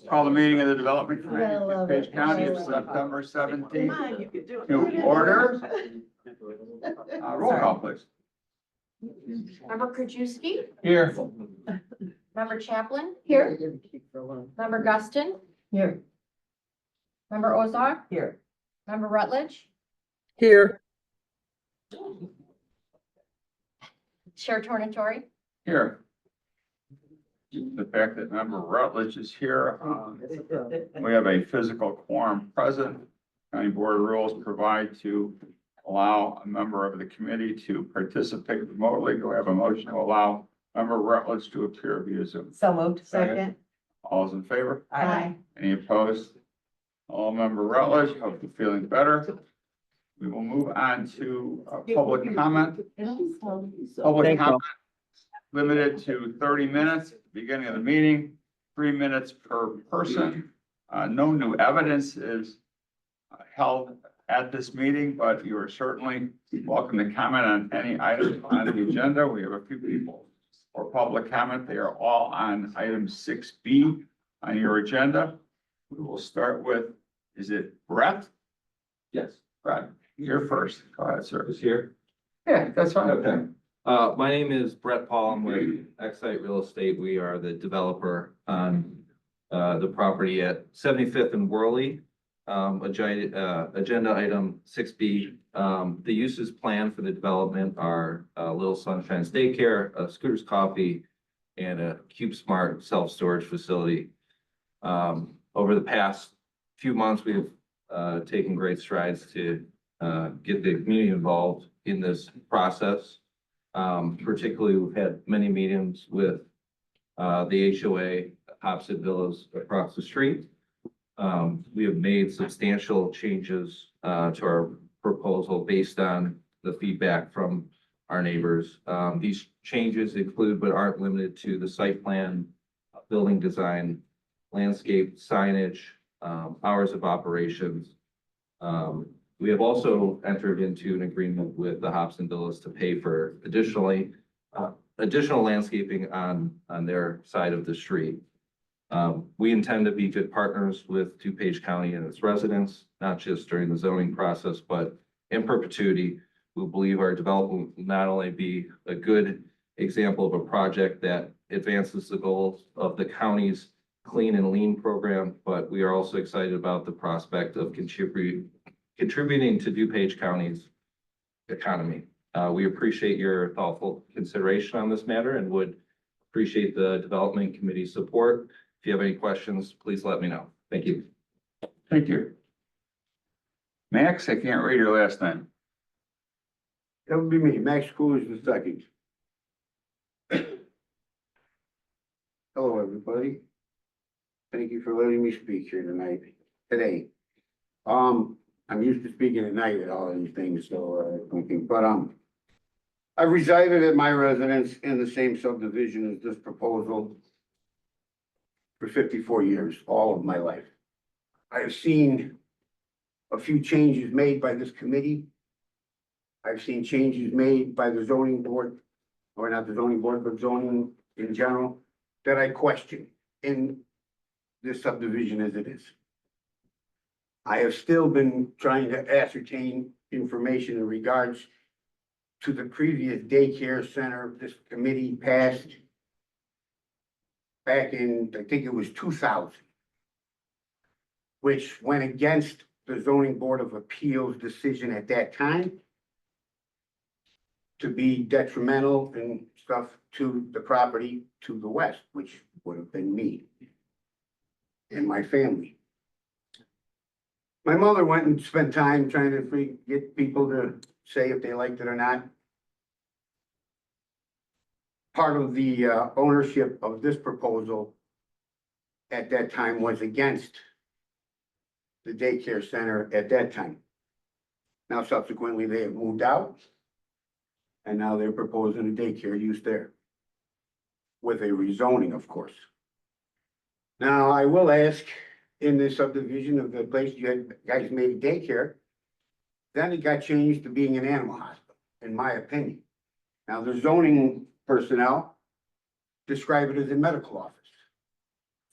Call the meeting of the Development Committee I of love DuPage it. County I of love it. September Come 17th. on, you can do it. To order. Roll call, please. Member Krajewski, Here. member Chaplin, Here. member Guston, Here. member Ozark, Here. member Rutledge, Here. Chair Tornatori. Here. The fact that member Rutledge is here, we have a physical quorum present. County Board of Rules provide to allow a member of the committee to participate remotely. Do I have a motion to allow member Rutledge to appear via Zoom? So moved. Second. All's in favor? Aye. Any opposed? All member Rutledge, hope you're feeling better. We will move on to public comment. Public Thank you. comment limited to 30 minutes at the beginning of the meeting, 3 minutes per person. No new evidence is held at this meeting, but you are certainly welcome to comment on any item on the agenda. We have a few people for public comment. They are all on item 6B on your agenda. We will start with, is it Brett? Yes, Brett, you're first. Go ahead, sir. is here. Yeah, that's fine. Okay. My name is Brett Paul. I'm with Excite Real Estate. We are the developer on the property at 75th and Worley. Agenda item 6B. The uses planned for the development are Little Sunshine's Daycare, Scooter's Coffee, and a CubeSmart self-storage facility. Over the past few months, we've taken great strides to get the community involved in this process. Particularly, we've had many meetings with the HOA, Hobson Villas across the street. We have made substantial changes to our proposal based on the feedback from our neighbors. These changes include but aren't limited to the site plan, building design, landscape signage, hours of operations. We have also entered into an agreement with the Hobson Villas to pay for additional landscaping on their side of the street. We intend to be good partners with DuPage County and its residents, not just during the zoning process, but in perpetuity. We believe our development will not only be a good example of a project that advances the goals of the county's clean and lean program, but we are also excited about the prospect of contributing to DuPage County's economy. We appreciate your thoughtful consideration on this matter and would appreciate the development committee's support. If you have any questions, please let me know. Thank you. Thank you. Max, I can't read your last name. That would be me, Max Coolidge the second. Hello, everybody. Thank you for letting me speak here today. I'm used to speaking at night at all these things, so, I've resided at my residence in the same subdivision as this proposal for 54 years, all of my life. I have seen a few changes made by this committee. I've seen changes made by the zoning board, or not the zoning board, but zoning in general, that I question in this subdivision as it is. I have still been trying to ascertain information in regards to the previous daycare center this committee passed back in, I think it was 2000, which went against the zoning board of appeals decision at that time to be detrimental and stuff to the property to the west, which would have been me and my family. My mother went and spent time trying to get people to say if they liked it or not. Part of the ownership of this proposal at that time was against the daycare center at that time. Now subsequently, they have moved out. And now they're proposing a daycare use there. With a rezoning, of course. Now, I will ask, in this subdivision of the place you had guys made a daycare, then it got changed to being an animal hospital, in my opinion. Now, the zoning personnel describe it as a medical office.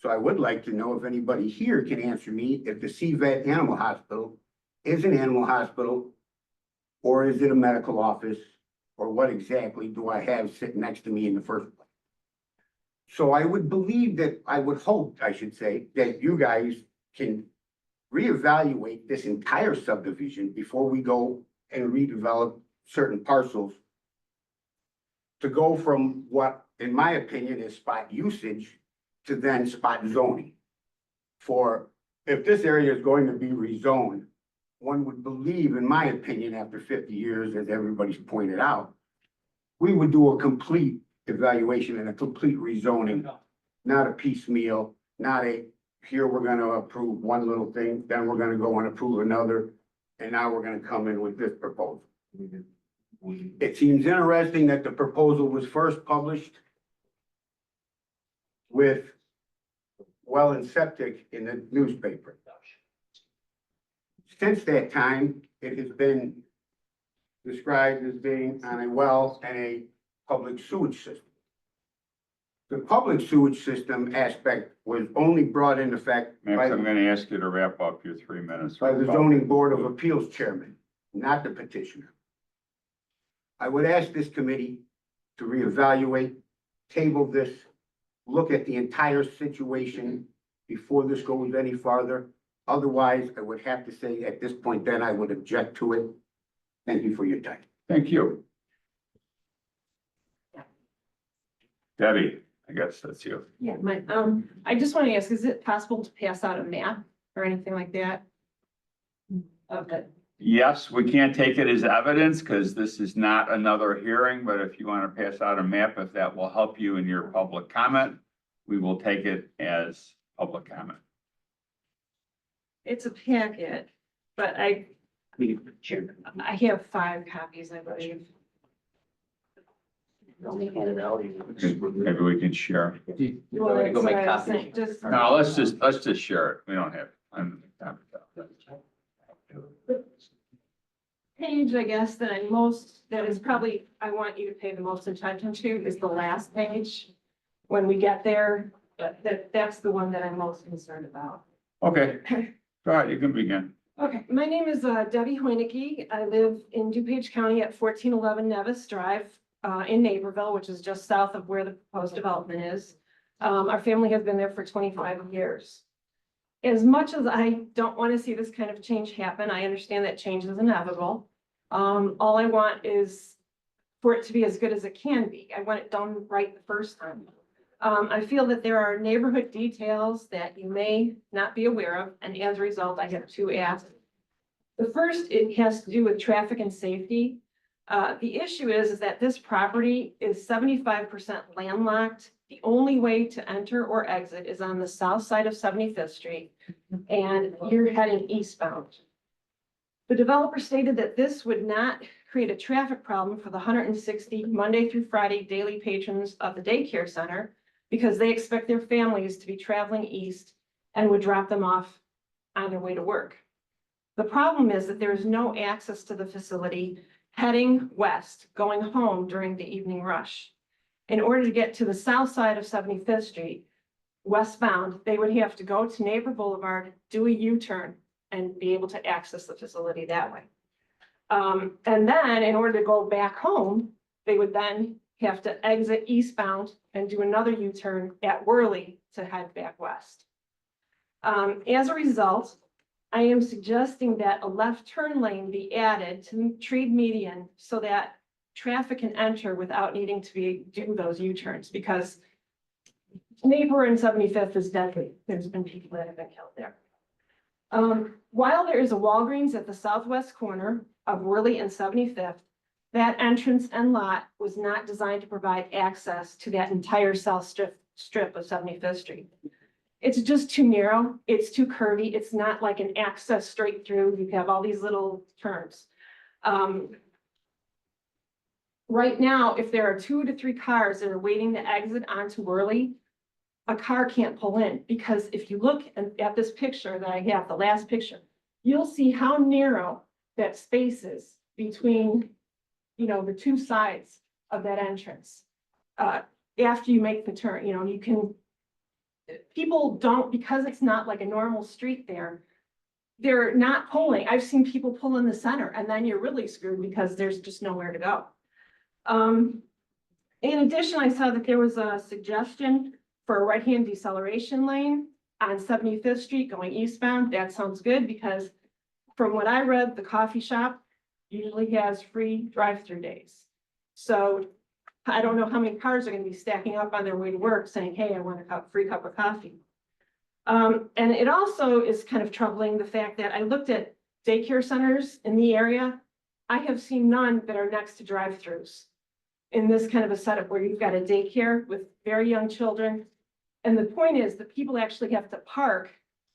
So I would like to know if anybody here can answer me if the CVET Animal Hospital is an animal hospital, or is it a medical office, or what exactly do I have sitting next to me in the first place? So I would believe that, I would hope, I should say, that you guys can reevaluate this entire subdivision before we go and redevelop certain parcels to go from what, in my opinion, is spot usage to then spot zoning. For, if this area is going to be rezoned, one would believe, in my opinion, after 50 years, as everybody's pointed out, we would do a complete evaluation and a complete rezoning, not a piecemeal, not a, here we're gonna approve one little thing, then we're gonna go and approve another, and now we're gonna come in with this proposal. It seems interesting that the proposal was first published with well and septic in the newspaper. Since that time, it has been described as being on a well and a public sewage system. The public sewage system aspect was only brought into effect by Max, I'm gonna ask you to wrap up your 3 minutes. the zoning board of appeals chairman, not the petitioner. I would ask this committee to reevaluate, table this, look at the entire situation before this goes any farther. Otherwise, I would have to say at this point, then I would object to it. Thank you for your time. Thank you. Debbie, I guess that's you. Yeah, I just want to ask, is it possible to pass out a map or anything like that? Of it. Yes, we can't take it as evidence because this is not another hearing, but if you want to pass out a map, if that will help you in your public comment, we will take it as public comment. It's a packet, but I have 5 copies, I believe. Maybe we can share. You Well, want me to go that's make what I was copies? saying, just- No, let's just share it. We don't have. The page, I guess, that is probably, I want you to pay the most attention to is the last page. When we get there, that's the one that I'm most concerned about. Okay, go ahead, you can begin. Okay, my name is Debbie Hoineke. I live in DuPage County at 1411 Nevis Drive in Naperville, which is just south of where the proposed development is. Our family has been there for 25 years. As much as I don't want to see this kind of change happen, I understand that change is inevitable. All I want is for it to be as good as it can be. I want it done right the first time. I feel that there are neighborhood details that you may not be aware of, and as a result, I have 2 asks. The first, it has to do with traffic and safety. The issue is that this property is 75% landlocked. The only way to enter or exit is on the south side of 75th Street, and you're heading eastbound. The developer stated that this would not create a traffic problem for the 160 Monday through Friday daily patrons of the daycare center, because they expect their families to be traveling east and would drop them off on their way to work. The problem is that there is no access to the facility heading west, going home during the evening rush. In order to get to the south side of 75th Street, westbound, they would have to go to Neighbor Boulevard, do a U-turn, and be able to access the facility that way. And then in order to go back home, they would then have to exit eastbound and do another U-turn at Worley to head back west. As a result, I am suggesting that a left turn lane be added to Tree Median so that traffic can enter without needing to do those U-turns, because Neighbor and 75th is deadly. There's been people that have been killed there. While there is a Walgreens at the southwest corner of Worley and 75th, that entrance and lot was not designed to provide access to that entire south strip of 75th Street. It's just too narrow, it's too curvy, it's not like an access straight through, you have all these little turns. Right now, if there are 2 to 3 cars that are waiting to exit onto Worley, a car can't pull in, because if you look at this picture that I have, the last picture, you'll see how narrow that space is between, the 2 sides of that entrance. After you make the turn, you can people don't, because it's not like a normal street there, they're not pulling. I've seen people pull in the center and then you're really screwed because there's just nowhere to go. In addition, I saw that there was a suggestion for a right-hand deceleration lane on 75th Street going eastbound. That sounds good because from what I read, the coffee shop usually has free drive-through days. So I don't know how many cars are going to be stacking up on their way to work saying, hey, I want a free cup of coffee. And it also is kind of troubling the fact that I looked at daycare centers in the area. I have seen none that are next to drive-throughs in this kind of a setup where you've got a daycare with very young children. And the point is that people actually have to park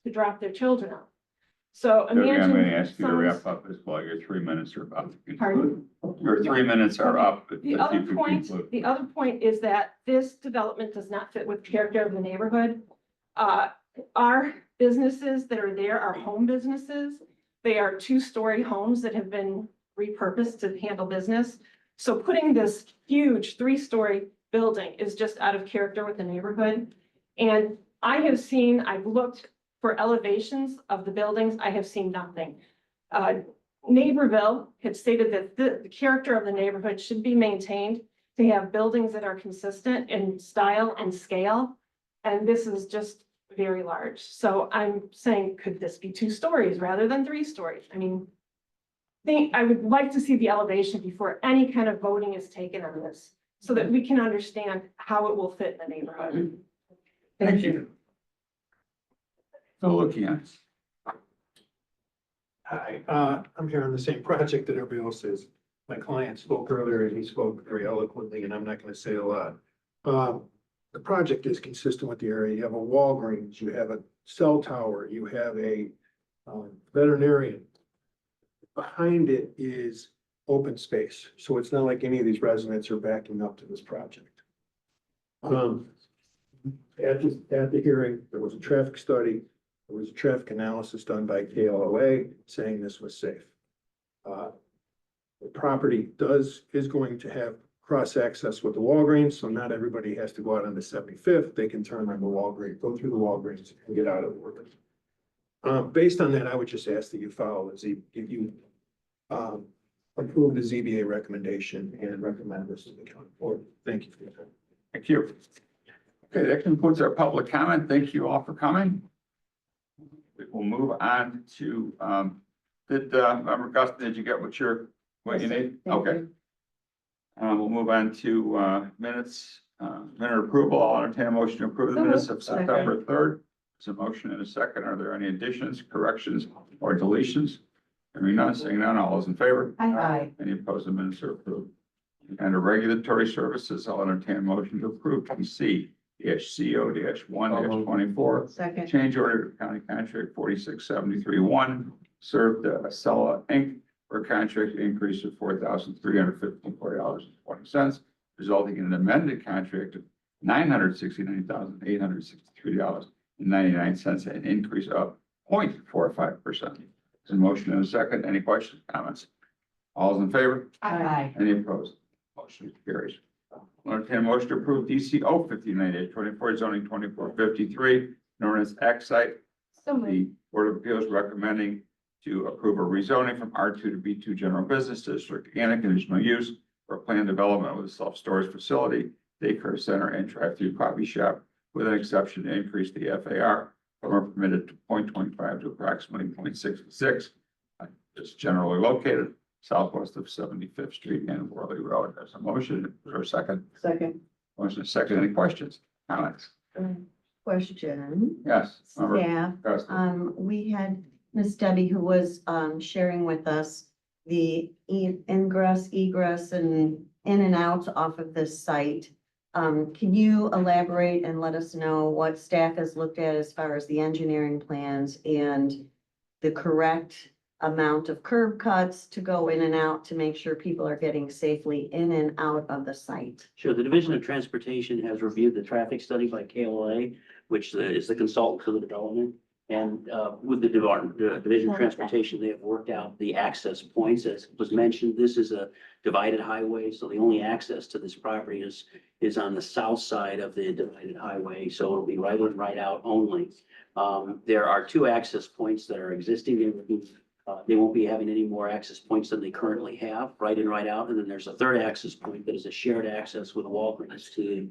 to drop their children off. So I'm imagine. gonna ask you to someone's- wrap up as well. Your 3 minutes are about to conclude. Pardon? Your 3 minutes are up. but The you other can point, conclude. the other point is that this development does not fit with character of the neighborhood. Our businesses that are there are home businesses. They are two-story homes that have been repurposed to handle business. So putting this huge three-story building is just out of character with the neighborhood. And I've looked for elevations of the buildings. I have seen nothing. Naperville had stated that the character of the neighborhood should be maintained. They have buildings that are consistent in style and scale. And this is just very large. So I'm saying, could this be 2 stories rather than 3 stories? I mean, I would like to see the elevation before any kind of voting is taken on this so that we can understand how it will fit in the neighborhood. Thank you. Phil Lukian. Hi, I'm here on the same project that everybody else is. My client spoke earlier and he spoke very eloquently, and I'm not gonna say a lot. The project is consistent with the area. You have a Walgreens, you have a cell tower, you have a veterinarian. Behind it is open space, so it's not like any of these residents are backing up to this project. At the hearing, there was a traffic study. There was a traffic analysis done by KLOA saying this was safe. The property is going to have cross access with the Walgreens, so not everybody has to go out on the 75th. They can turn on the Walgreens, go through the Walgreens and get out of the Walgreens. Based on that, I would just ask that you follow approve the ZBA recommendation and recommend this to the county board. Thank you for your time. Thank you. Okay, that concludes our public comment. Thank you all for coming. We will move on to, Member Guston, did you get what you need? Okay. We'll move on to, minutes, minute approval. I'll entertain a motion to approve the minutes of September 3rd. There's a motion and a second. Are there any additions, corrections, or deletions? Hearing none, seeing none, all those in favor? Aye. Any opposed? The minutes are approved. Under regulatory services, I'll entertain a motion to approve PC-CO-1-24. Second. Change order to county contract 4673-1, served Acela Inc. for a contract increase of $4,354.20, resulting in an amended contract of $969,863.99, an increase of 0.45%. There's a motion and a second. Any questions, comments? All those in favor? Aye. Any opposed? Motion carries. I'll entertain a motion to approve DCO 59-24 zoning 2453, known as X site. So moved. The Board of Appeals recommending to approve a rezoning from R2 to B2 general business district and a conditional use for a planned development with a self-storage facility, daycare center, and drive-through coffee shop, with an exception to increase the FAR from a permitted to 0.25 to approximately 0.66. It's generally located southwest of 75th Street and Worley Road. There's a motion or a second. Second. Motion is second. Any questions, comments? Question, Yes. Member staff, Guston. we had Miss Debbie who was, sharing with us the ingress, egress and in and out off of this site. Can you elaborate and let us know what staff has looked at as far as the engineering plans and the correct amount of curb cuts to go in and out to make sure people are getting safely in and out of the site? Sure. The Division of Transportation has reviewed the traffic study by KLA, which is the consultant for the development. And with the Division of Transportation, they have worked out the access points. As was mentioned, this is a divided highway, so the only access to this property is on the south side of the divided highway, so it'll be right in, right out only. There are two access points that are existing. They won't be having any more access points than they currently have, right in, right out. And then there's a third access point that is a shared access with Walgreens to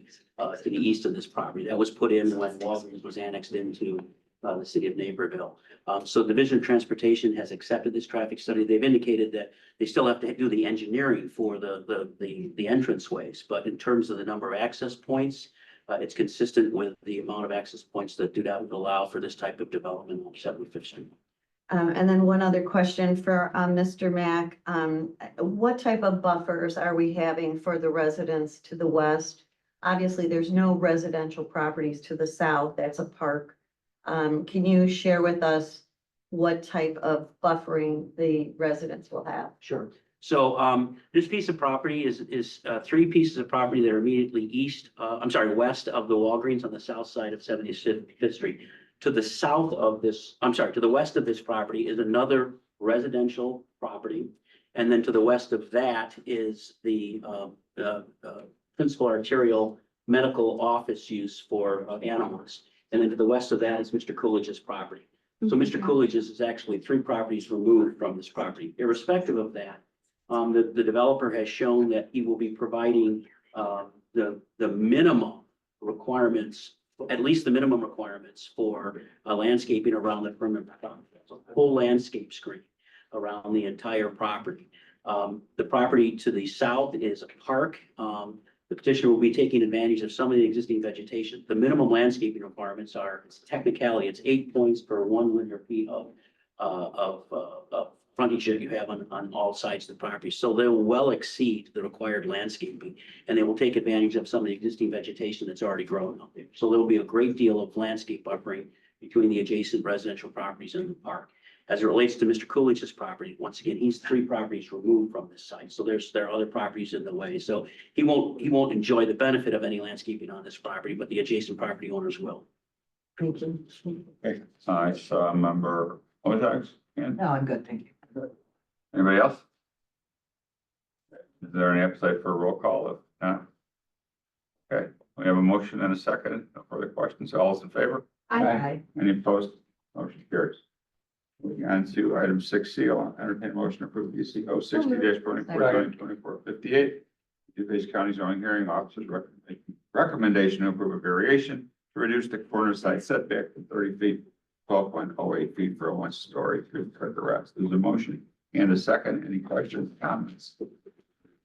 the east of this property. That was put in when Walgreens was annexed into the city of Naperville. So Division of Transportation has accepted this traffic study. They've indicated that they still have to do the engineering for the entrance ways, but in terms of the number of access points, it's consistent with the amount of access points that DuPage would allow for this type of development on 75th Street. And then one other question for Mr. Mack. What type of buffers are we having for the residents to the west? Obviously, there's no residential properties to the south. That's a park. Can you share with us what type of buffering the residents will have? Sure. So this piece of property is three pieces of property that are immediately west of the Walgreens on the south side of 75th Street. To the south of this, to the west of this property is another residential property. And then to the west of that is the principal arterial medical office use for animals. And then to the west of that is Mr. Coolidge's property. So Mr. Coolidge's is actually three properties removed from this property. Irrespective of that, the developer has shown that he will be providing the minimum requirements, at least the minimum requirements for landscaping around the perimeter. Full landscape screen around the entire property. The property to the south is a park. The petitioner will be taking advantage of some of the existing vegetation. The minimum landscaping requirements are, it's 8 points per 1 linear feet of frontage that you have on all sides of the property. So they will well exceed the required landscaping, and they will take advantage of some of the existing vegetation that's already growing out there. So there will be a great deal of landscape buffering between the adjacent residential properties and the park. As it relates to Mr. Coolidge's property, once again, he's 3 properties removed from this site. So there are other properties in the way. So he won't enjoy the benefit of any landscaping on this property, but the adjacent property owners will. Thank you. Okay, I saw member Ozax. No, I'm good, thank you. Anybody else? Is there any appetite for a roll call? If not. Okay, we have a motion and a second. No further questions. All those in favor? Aye. Any opposed? Motion carries. Moving on to item 6C, I'll entertain a motion to approve DCO 60-24/2458. DuPage County zoning hearing officer's recommendation to approve a variation to reduce the corner side setback from 30 feet, 12.08 feet for a 1-story 3-car garage. There's a motion and a second. Any questions, comments?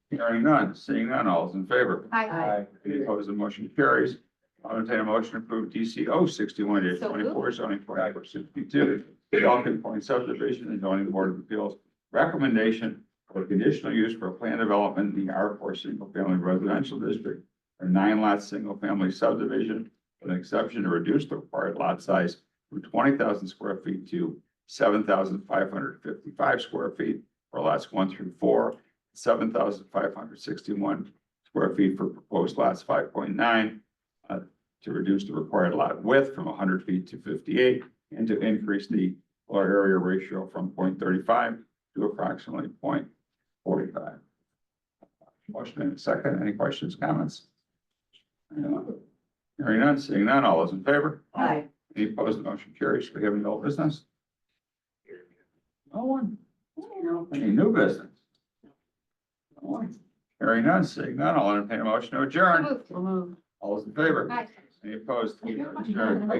Hearing none, seeing none, all is in favor. Aye. Any opposed, the motion carries. I'll entertain a motion to approve DCO 61-24 zoning 2462. The Elkin Point subdivision and zoning board of appeals recommendation for conditional use for a planned development in the R4 single family residential district or 9-lot single family subdivision with an exception to reduce the required lot size from 20,000 square feet to 7,555 square feet for lots 1 through 4, 7,561 square feet for proposed lots 5.9, to reduce the required lot width from 100 feet to 58, and to increase the floor area ratio from 0.35 to approximately 0.45. Motion and a second. Any questions, comments? Hearing none, seeing none, all those in favor? Aye. Any opposed, the motion carries. We have no business. No one. Any new business? No one. Hearing none, seeing none, I'll entertain a motion to adjourn. Move. All those in favor? Aye. Any opposed? Adjourned.